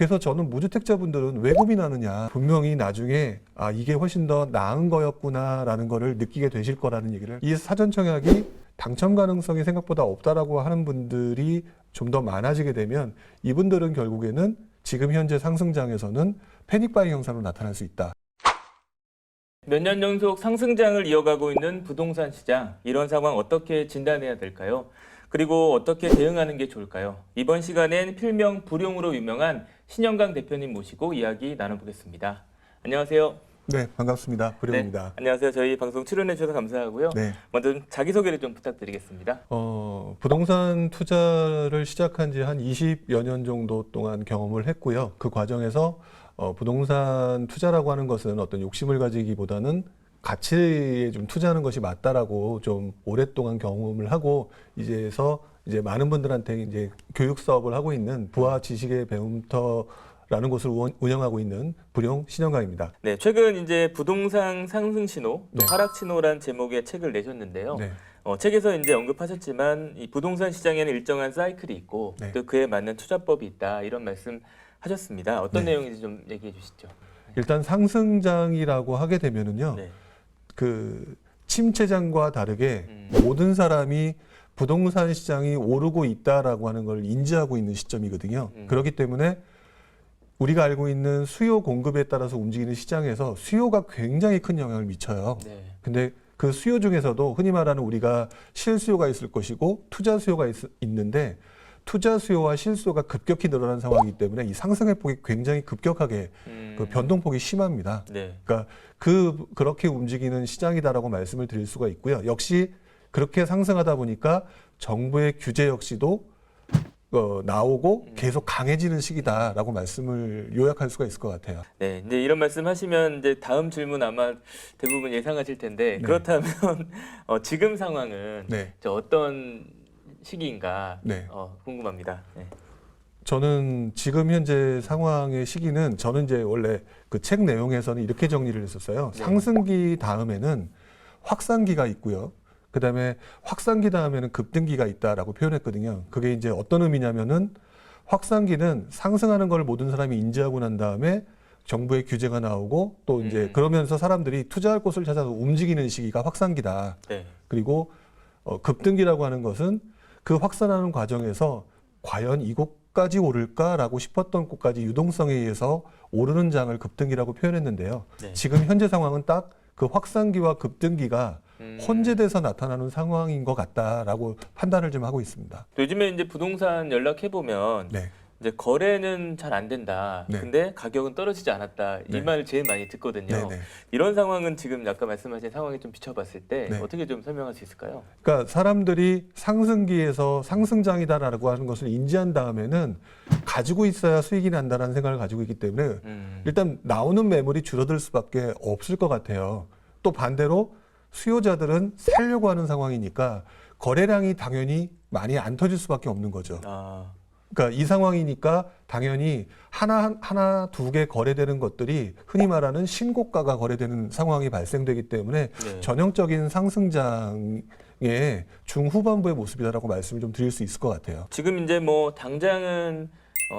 그래서 저는 무주택자분들은 왜 고민하느냐. 분명히 나중에 이게 훨씬 더 나은 거였구나라는 거를 느끼게 되실 거라는 얘기를, 이 사전청약이 당첨 가능성이 생각보다 없다라고 하는 분들이 좀 더 많아지게 되면 이분들은 결국에는 지금 현재 상승장에서는 패닉바잉 현상으로 나타날 수 있다. 몇 년 연속 상승장을 이어가고 있는 부동산 시장, 이런 상황 어떻게 진단해야 될까요? 그리고 어떻게 대응하는 게 좋을까요? 이번 시간엔 필명 불용으로 유명한 신영강 대표님 모시고 이야기 나눠보겠습니다. 안녕하세요. 네, 반갑습니다. 불용입니다. 네, 안녕하세요. 저희 방송 출연해 주셔서 감사하고요. 네. 먼저 자기소개를 좀 부탁드리겠습니다. 부동산 투자를 시작한 지 한 20여 년 정도 동안 경험을 했고요. 그 과정에서 부동산 투자라고 하는 것은 어떤 욕심을 가지기보다는 가치에 좀 투자하는 것이 맞다라고 좀 오랫동안 경험을 하고 이제 많은 분들한테 이제 교육 사업을 하고 있는 부와 지식의 배움터라는 곳을 운영하고 있는 불용 신영강입니다. 네, 최근 이제 부동산 상승 신호, 또 네. 하락 신호란 제목의 책을 내셨는데요. 네. 책에서 이제 언급하셨지만 이 부동산 시장에는 일정한 사이클이 있고 네. 또 그에 맞는 투자법이 있다, 이런 말씀 하셨습니다. 어떤 네. 내용인지 좀 얘기해 주시죠. 일단 상승장이라고 하게 되면은요. 네. 그 침체장과 다르게 모든 사람이 부동산 시장이 오르고 있다라고 하는 걸 인지하고 있는 시점이거든요. 그렇기 때문에 우리가 알고 있는 수요 공급에 따라서 움직이는 시장에서 수요가 굉장히 큰 영향을 미쳐요. 네. 근데 그 수요 중에서도 흔히 말하는 우리가 실수요가 있을 것이고 투자 수요가 있는데 투자 수요와 실수요가 급격히 늘어난 상황이기 때문에 이 상승의 폭이 굉장히 급격하게 그 변동폭이 심합니다. 네. 그러니까 그렇게 움직이는 시장이다라고 말씀을 드릴 수가 있고요. 역시 그렇게 상승하다 보니까 정부의 규제 역시도 나오고 계속 강해지는 시기다라고 말씀을 요약할 수가 있을 것 같아요. 네, 이제 이런 말씀하시면 이제 다음 질문 아마 대부분 예상하실 텐데, 네. 그렇다면 지금 상황은 네. 어떤 시기인가 네. 궁금합니다. 네. 저는 지금 현재 상황의 시기는 저는 이제 원래 그 책 내용에서는 이렇게 정리를 했었어요. 네. 상승기 다음에는 확산기가 있고요. 그다음에 확산기 다음에는 급등기가 있다라고 표현했거든요. 그게 이제 어떤 의미냐면은 확산기는 상승하는 걸 모든 사람이 인지하고 난 다음에 정부의 규제가 나오고 또 이제 그러면서 사람들이 투자할 곳을 찾아서 움직이는 시기가 확산기다. 네. 그리고 급등기라고 하는 것은 그 확산하는 과정에서 과연 이곳까지 오를까라고 싶었던 곳까지 유동성에 의해서 오르는 장을 급등기라고 표현했는데요. 네. 지금 현재 상황은 딱 그 확산기와 급등기가 혼재돼서 나타나는 상황인 것 같다라고 판단을 좀 하고 있습니다. 요즘에 이제 부동산 연락해 보면 네. 이제 거래는 잘 안 된다. 네. 근데 가격은 떨어지지 않았다. 이 네. 말을 제일 많이 듣거든요. 네, 네. 이런 상황은 지금 아까 말씀하신 상황에 좀 비춰봤을 때 네. 어떻게 좀 설명할 수 있을까요? 그러니까 사람들이 상승기에서 상승장이다라고 하는 것을 인지한 다음에는 가지고 있어야 수익이 난다라는 생각을 가지고 있기 때문에 일단 나오는 매물이 줄어들 수밖에 없을 것 같아요. 또 반대로 수요자들은 살려고 하는 상황이니까 거래량이 당연히 많이 안 터질 수밖에 없는 거죠. 그러니까 이 상황이니까 당연히 하나 두 개 거래되는 것들이 흔히 말하는 신고가가 거래되는 상황이 발생되기 때문에 네. 전형적인 상승장의 중후반부의 모습이다라고 말씀을 좀 드릴 수 있을 것 같아요. 지금 이제 뭐 당장은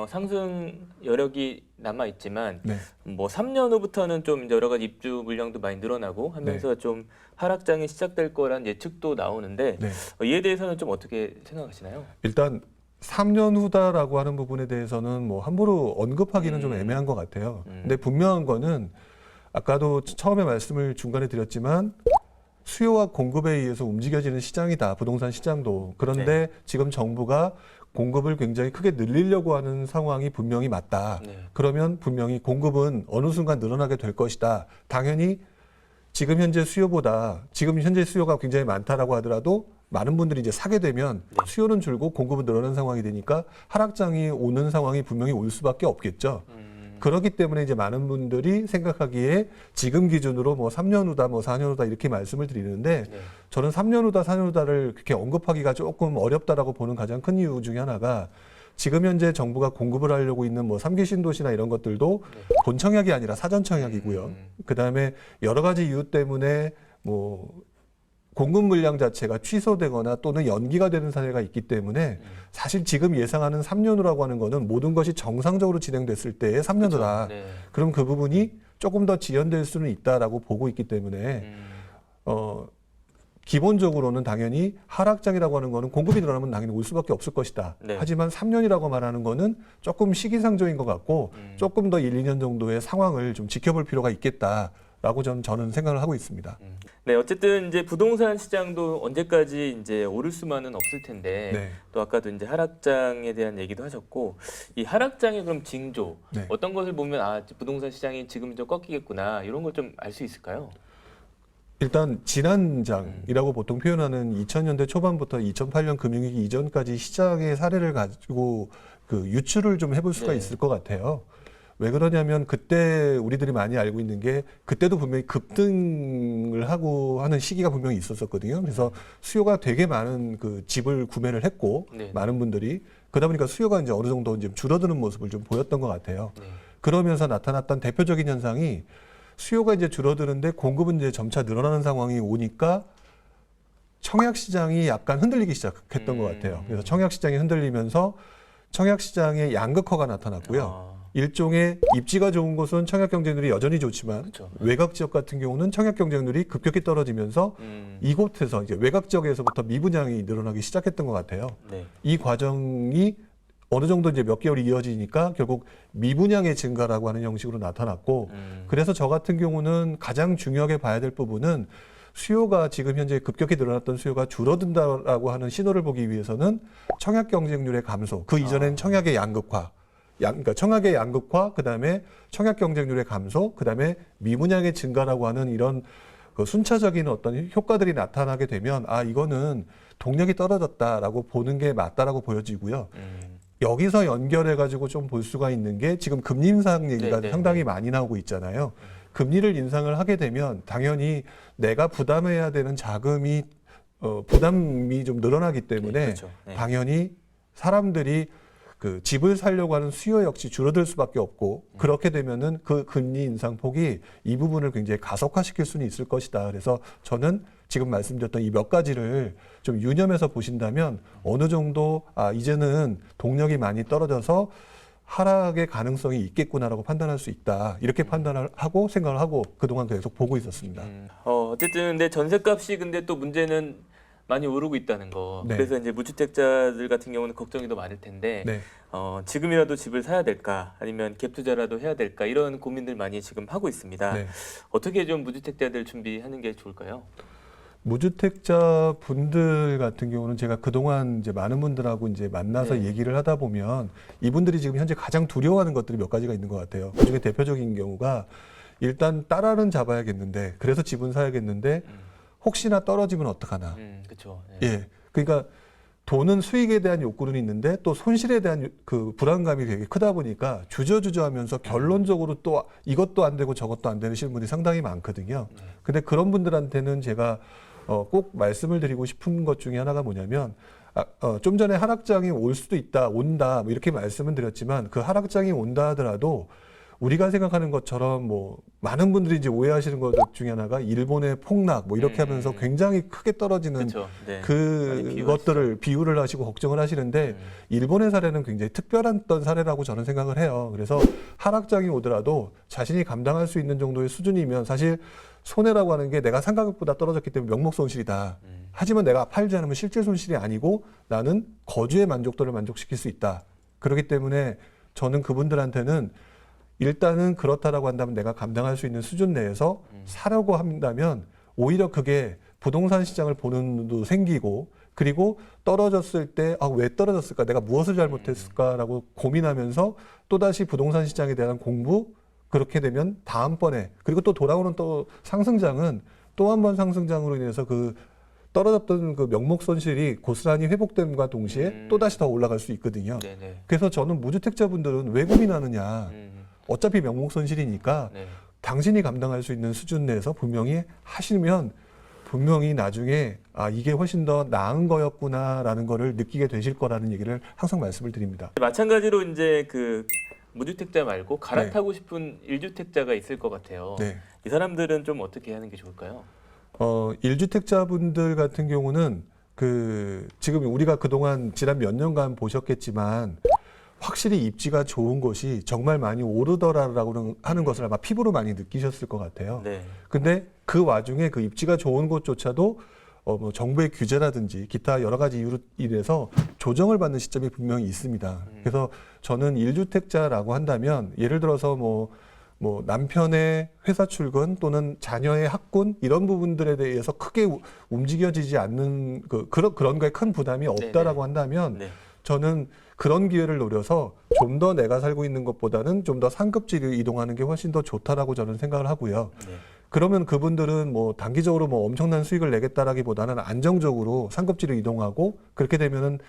상승 여력이 남아 있지만 네. 뭐 3년 후부터는 좀 여러 가지 입주 물량도 많이 늘어나고 하면서 좀 하락장이 시작될 거란 예측도 나오는데 네. 이에 대해서는 좀 어떻게 생각하시나요? 일단 3년 후다라고 하는 부분에 대해서는 뭐 함부로 언급하기는 좀 애매한 것 같아요. 근데 분명한 거는 아까도 처음에 말씀을 중간에 드렸지만 수요와 공급에 의해서 움직여지는 시장이다. 부동산 시장도. 그런데 네. 지금 정부가 공급을 굉장히 크게 늘리려고 하는 상황이 분명히 맞다. 네. 그러면 분명히 공급은 어느 순간 늘어나게 될 것이다. 당연히 지금 현재 수요가 굉장히 많다라고 하더라도 많은 분들이 이제 사게 되면 수요는 줄고 공급은 늘어나는 상황이 되니까 하락장이 오는 상황이 분명히 올 수밖에 없겠죠. 그렇기 때문에 이제 많은 분들이 생각하기에 지금 기준으로 뭐 3년 후다, 뭐 4년 후다 이렇게 말씀을 드리는데 저는 3년 후다, 4년 후다를 그렇게 언급하기가 조금 어렵다라고 보는 가장 큰 이유 중에 하나가 지금 현재 정부가 공급을 하려고 있는 뭐 3기 신도시나 이런 것들도 본청약이 아니라 사전청약이고요. 그다음에 여러 가지 이유 때문에 뭐 공급 물량 자체가 취소되거나 또는 연기가 되는 사례가 있기 때문에 사실 지금 예상하는 3년후라고 하는 거는 모든 것이 정상적으로 진행됐을 때의 3년후다. 네. 그럼 그 부분이 조금 더 지연될 수는 있다라고 보고 있기 때문에 기본적으로는 당연히 하락장이라고 하는 거는 공급이 늘어나면 당연히 올 수밖에 없을 것이다. 네. 하지만 3년이라고 말하는 거는 조금 시기상조인 것 같고 조금 더 1, 2년 정도의 상황을 좀 지켜볼 필요가 있겠다라고 저는 생각을 하고 있습니다. 네, 어쨌든 이제 부동산 시장도 언제까지 이제 오를 수만은 없을 텐데 네. 또 아까도 이제 하락장에 대한 얘기도 하셨고 이 하락장의 그럼 징조 네. 어떤 것을 보면 아 부동산 시장이 지금 좀 꺾이겠구나 이런 걸 좀 알 수 있을까요? 일단 지난장이라고 보통 표현하는 2000년대 초반부터 2008년 금융위기 이전까지 시장의 사례를 가지고 그 유추를 좀 해볼 수가 네. 있을 것 같아요. 왜 그러냐면 그때 우리들이 많이 알고 있는 게 그때도 분명히 급등을 하고 하는 시기가 분명히 있었었거든요. 그래서 수요가 되게 많은 그 집을 구매를 했고 네. 많은 분들이 그러다 보니까 수요가 이제 어느 정도 이제 줄어드는 모습을 좀 보였던 것 같아요. 네. 그러면서 나타났던 대표적인 현상이 수요가 이제 줄어드는데 공급은 이제 점차 늘어나는 상황이 오니까 청약 시장이 약간 흔들리기 시작했던 것 같아요. 그래서 청약 시장이 흔들리면서 청약 시장의 양극화가 나타났고요. 일종의 입지가 좋은 곳은 청약 경쟁률이 여전히 좋지만 그렇죠. 외곽 지역 같은 경우는 청약 경쟁률이 급격히 떨어지면서 이곳에서 이제 외곽 지역에서부터 미분양이 늘어나기 시작했던 것 같아요. 네. 이 과정이 어느 정도 이제 몇 개월이 이어지니까 결국 미분양의 증가라고 하는 형식으로 나타났고 그래서 저 같은 경우는 가장 중요하게 봐야 될 부분은 수요가 지금 현재 급격히 늘어났던 수요가 줄어든다라고 하는 신호를 보기 위해서는 청약 경쟁률의 감소, 그 이전엔 청약의 양극화, 그러니까 청약의 양극화, 그다음에 청약 경쟁률의 감소, 그다음에 미분양의 증가라고 하는 이런 그 순차적인 어떤 효과들이 나타나게 되면 아 이거는 동력이 떨어졌다라고 보는 게 맞다라고 보여지고요. 여기서 연결해 가지고 좀 볼 수가 있는 게 지금 금리 인상 얘기가 네, 네, 상당히 네. 많이 나오고 있잖아요. 금리를 인상을 하게 되면 당연히 내가 부담해야 되는 자금이 부담이 좀 늘어나기 때문에 네, 그렇죠. 네. 당연히 사람들이 그 집을 살려고 하는 수요 역시 줄어들 수밖에 없고 그렇게 되면은 그 금리 인상 폭이 이 부분을 굉장히 가속화시킬 수는 있을 것이다. 그래서 저는 지금 말씀드렸던 이 몇 가지를 좀 유념해서 보신다면 어느 정도 이제는 동력이 많이 떨어져서 하락의 가능성이 있겠구나라고 판단할 수 있다. 이렇게 판단을 하고 생각을 하고 그동안 계속 보고 있었습니다. 어쨌든 근데 전셋값이 근데 또 문제는 많이 오르고 있다는 거. 네. 그래서 이제 무주택자들 같은 경우는 걱정이 더 많을 텐데 네. 지금이라도 집을 사야 될까 아니면 갭 투자라도 해야 될까 이런 고민들 많이 지금 하고 있습니다. 네. 어떻게 좀 무주택자들 준비하는 게 좋을까요? 무주택자 분들 같은 경우는 제가 그동안 이제 많은 분들하고 이제 만나서 네. 얘기를 하다 보면 이분들이 지금 현재 가장 두려워하는 것들이 몇 가지가 있는 것 같아요. 그중에 대표적인 경우가 일단 딸아는 잡아야겠는데 그래서 집은 사야겠는데 혹시나 떨어지면 어떡하나. 그렇죠. 예. 그러니까 돈은 수익에 대한 욕구는 있는데 또 손실에 대한 그 불안감이 되게 크다 보니까 주저주저하면서 결론적으로 또 이것도 안 되고 저것도 안 되는 분이 상당히 많거든요. 근데 그런 분들한테는 제가 꼭 말씀을 드리고 싶은 것 중에 하나가 뭐냐면 좀 전에 하락장이 올 수도 있다, 온다 뭐 이렇게 말씀을 드렸지만 그 하락장이 온다 하더라도 우리가 생각하는 것처럼 뭐 많은 분들이 이제 오해하시는 것 중에 하나가 일본의 폭락 뭐 이렇게 하면서 굉장히 크게 떨어지는 그렇죠. 네. 많이 그것들을 비유를 하시고 걱정을 하시는데 일본의 사례는 굉장히 특별한 사례라고 저는 생각을 해요. 그래서 하락장이 오더라도 자신이 감당할 수 있는 정도의 수준이면 사실 손해라고 하는 게 내가 상가격보다 떨어졌기 때문에 명목 손실이다. 하지만 내가 팔지 않으면 실제 손실이 아니고 나는 거주의 만족도를 만족시킬 수 있다. 그렇기 때문에 저는 그분들한테는 일단은 그렇다라고 한다면 내가 감당할 수 있는 수준 내에서 사려고 한다면 오히려 그게 부동산 시장을 보는 눈도 생기고 그리고 떨어졌을 때 왜 떨어졌을까? 내가 무엇을 잘못했을까라고 고민하면서 또다시 부동산 시장에 대한 공부 그렇게 되면 다음번에 그리고 또 돌아오는 또 상승장은 또 한 번 상승장으로 인해서 그 떨어졌던 그 명목 손실이 고스란히 회복됨과 동시에 또다시 더 올라갈 수 있거든요. 네네. 그래서 저는 무주택자분들은 왜 고민하느냐. 어차피 명목 손실이니까 네. 당신이 감당할 수 있는 수준 내에서 분명히 하시면 분명히 나중에 이게 훨씬 더 나은 거였구나라는 거를 느끼게 되실 거라는 얘기를 항상 말씀을 드립니다. 마찬가지로 이제 그 무주택자 말고 갈아타고 싶은 1주택자가 있을 것 같아요. 네. 이 사람들은 좀 어떻게 하는 게 좋을까요? 1주택자분들 같은 경우는 지금 우리가 그동안 지난 몇 년간 보셨겠지만 확실히 입지가 좋은 곳이 정말 많이 오르더라라고 하는 것을 아마 피부로 많이 느끼셨을 것 같아요. 네. 근데 그 와중에 그 입지가 좋은 곳조차도 뭐 정부의 규제라든지 기타 여러 가지 이유로 인해서 조정을 받는 시점이 분명히 있습니다. 그래서 저는 1주택자라고 한다면 예를 들어서 뭐 남편의 회사 출근 또는 자녀의 학군 이런 부분들에 대해서 크게 움직여지지 않는 그런 거에 큰 부담이 없다라고 한다면 네. 저는 그런 기회를 노려서 좀 더 내가 살고 있는 것보다는 좀 더 상급지를 이동하는 게 훨씬 더 좋다라고 저는 생각을 하고요. 네. 그러면 그분들은 뭐 단기적으로 뭐 엄청난 수익을 내겠다라기보다는 안정적으로 상급지로 이동하고 그렇게 되면은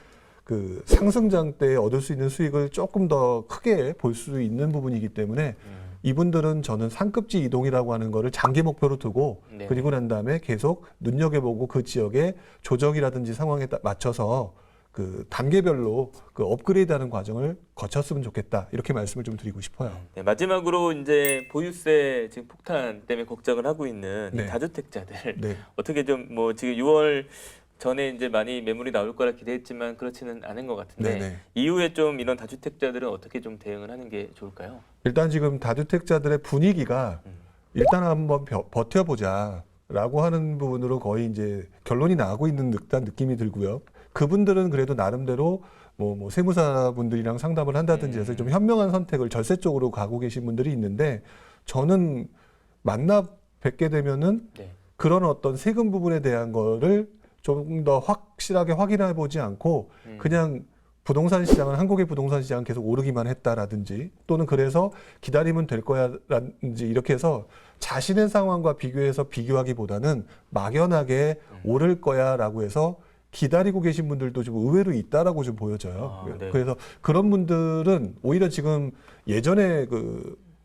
그 상승장 때 얻을 수 있는 수익을 조금 더 크게 볼 수 있는 부분이기 때문에 이분들은 저는 상급지 이동이라고 하는 거를 장기 목표로 두고 네. 그리고 난 다음에 계속 눈여겨보고 그 지역의 조정이라든지 상황에 맞춰서 그 단계별로 그 업그레이드하는 과정을 거쳤으면 좋겠다 이렇게 말씀을 좀 드리고 싶어요. 네, 마지막으로 이제 보유세 지금 폭탄 때문에 걱정을 하고 있는 이 네. 다주택자들 네. 어떻게 좀 뭐 지금 6월 전에 이제 많이 매물이 나올 거라 기대했지만 그렇지는 않은 것 같은데 네네. 이후에 좀 이런 다주택자들은 어떻게 좀 대응을 하는 게 좋을까요? 일단 지금 다주택자들의 분위기가 일단 한번 버텨보자라고 하는 부분으로 거의 이제 결론이 나고 있는 듯한 느낌이 들고요. 그분들은 그래도 나름대로 뭐 세무사분들이랑 상담을 한다든지 해서 좀 현명한 선택을 절세 쪽으로 가고 계신 분들이 있는데 저는 만나 뵙게 되면은 네. 그런 어떤 세금 부분에 대한 거를 좀 더 확실하게 확인해 보지 않고 그냥 부동산 시장은 한국의 부동산 시장은 계속 오르기만 했다라든지 또는 그래서 기다리면 될 거야라든지 이렇게 해서 자신의 상황과 비교해서 비교하기보다는 막연하게 오를 거야라고 해서 기다리고 계신 분들도 좀 의외로 있다라고 좀 보여져요. 네. 그래서 그런 분들은 오히려 지금 예전에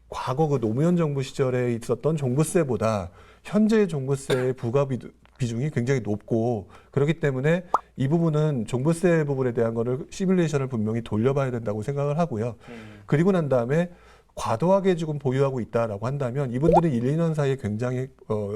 과거 노무현 정부 시절에 있었던 종부세보다 현재 종부세의 부과 비중이 굉장히 높고 그렇기 때문에 이 부분은 종부세 부분에 대한 거를 시뮬레이션을 분명히 돌려봐야 된다고 생각을 하고요. 그리고 난 다음에 과도하게 지금 보유하고 있다라고 한다면 이분들은 1, 2년 사이에 굉장히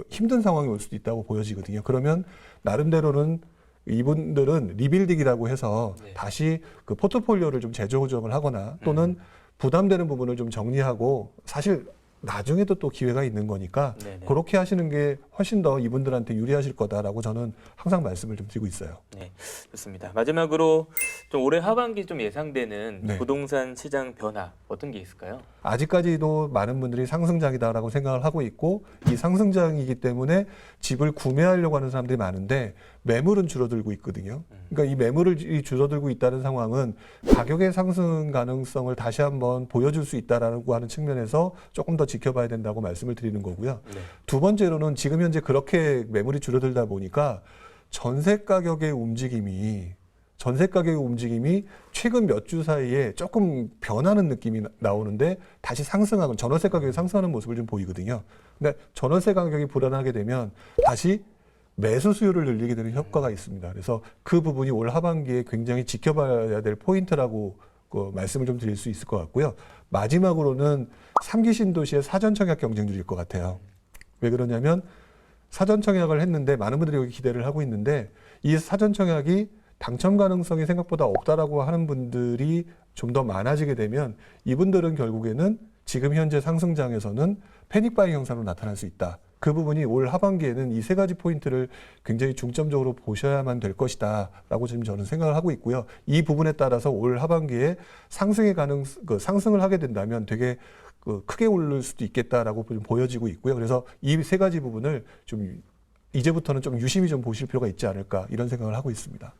힘든 상황이 올 수도 있다고 보여지거든요. 그러면 나름대로는 이분들은 리빌딩이라고 해서 네. 다시 그 포트폴리오를 좀 재조정을 하거나 또는 부담되는 부분을 좀 정리하고 사실 나중에도 또 기회가 있는 거니까 네네. 그렇게 하시는 게 훨씬 더 이분들한테 유리하실 거다라고 저는 항상 말씀을 좀 드리고 있어요. 네, 좋습니다. 마지막으로 좀 올해 하반기 좀 예상되는 네. 부동산 시장 변화 어떤 게 있을까요? 아직까지도 많은 분들이 상승장이다라고 생각을 하고 있고 이 상승장이기 때문에 집을 구매하려고 하는 사람들이 많은데 매물은 줄어들고 있거든요. 그러니까 이 매물이 줄어들고 있다는 상황은 가격의 상승 가능성을 다시 한번 보여줄 수 있다라고 하는 측면에서 조금 더 지켜봐야 된다고 말씀을 드리는 거고요. 네. 두 번째로는 지금 현재 그렇게 매물이 줄어들다 보니까 전세 가격의 움직임이 최근 몇 주 사이에 조금 변하는 느낌이 나오는데 다시 상승하고 전월세 가격이 상승하는 모습을 좀 보이거든요. 근데 전월세 가격이 불안하게 되면 다시 매수 수요를 늘리게 되는 효과가 있습니다. 그래서 그 부분이 올 하반기에 굉장히 지켜봐야 될 포인트라고 말씀을 좀 드릴 수 있을 것 같고요. 마지막으로는 3기 신도시의 사전 청약 경쟁률일 것 같아요. 왜 그러냐면 사전 청약을 했는데 많은 분들이 여기 기대를 하고 있는데 이 사전 청약이 당첨 가능성이 생각보다 없다라고 하는 분들이 좀 더 많아지게 되면 이분들은 결국에는 지금 현재 상승장에서는 패닉바이 현상으로 나타날 수 있다. 그 부분이 올 하반기에는 이 세 가지 포인트를 굉장히 중점적으로 보셔야만 될 것이다 라고 지금 저는 생각을 하고 있고요. 이 부분에 따라서 올 하반기에 상승을 하게 된다면 되게 크게 오를 수도 있겠다라고 보여지고 있고요. 그래서 이 세 가지 부분을 좀 이제부터는 좀 유심히 좀 보실 필요가 있지 않을까 이런 생각을 하고 있습니다.